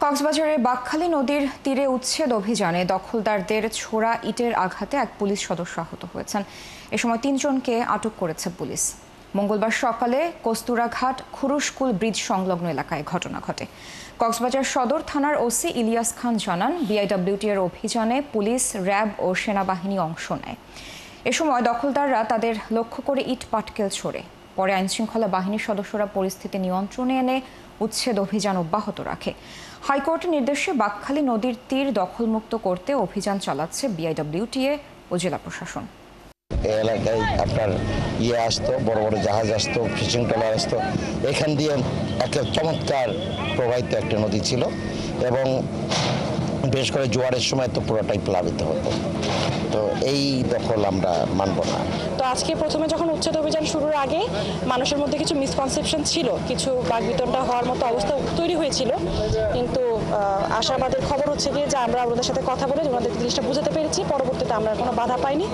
কক্সবাজারের বাঁকখালী নদীর তীরে উচ্ছেদ অভিযানে দখলদারদের ছোড়া ইটের আঘাতে এক পুলিশ সদস্য আহত হয়েছেন। এ সময় ৩ জনকে আটক করেছে পুলিশ। মঙ্গলবার সকালে কস্তুরাঘাট খুরুশকুল ব্রিজ সংলগ্ন এলাকায় ঘটনা ঘটে। কক্সবাজার সদর থানার ওসি ইলিয়াস খান জানান, বিআইডব্লিউটি এর অভিযানে পুলিশ, র্যাব ও সেনাবাহিনী অংশ নেয়। এ সময় দখলদাররা তাদের লক্ষ্য করে ইট পাটকেল ছোড়ে। পরে আইনশৃঙ্খলা বাহিনীর সদস্যরা পরিস্থিতি নিয়ন্ত্রণে এনে উচ্ছেদ অভিযান অব্যাহত রাখে। হাইকোর্টের নির্দেশে বাঁকখালী নদীর তীর দখলমুক্ত করতে অভিযান চালাচ্ছে বিআইডব্লিউটিএ ও জেলা প্রশাসন। এই এলাকায় আপনার আসতো, বড় বড় জাহাজ আসতো, ফিশিং ট্রলার আসতো। এখান দিয়ে একটা চমৎকার প্রবাহিত একটা নদী ছিল এবং বিশেষ করে জোয়ারের সময় তো পুরোটাই প্লাবিত হতো। তো এই দখল আমরা মানব না। তো আজকে প্রথমে যখন উচ্ছেদ অভিযান শুরুর আগে মানুষের মধ্যে কিছু মিসকনসেপশন ছিল, কিছু বাকবিতণ্ডা হওয়ার মতো অবস্থা তৈরি হয়েছিল, কিন্তু আশাবাদের খবর হচ্ছে গিয়ে যে আমরা ওনাদের সাথে কথা বলে ওনাদের জিনিসটা বুঝাতে পেরেছি। পরবর্তীতে আমরা কোনো বাধা পাইনি।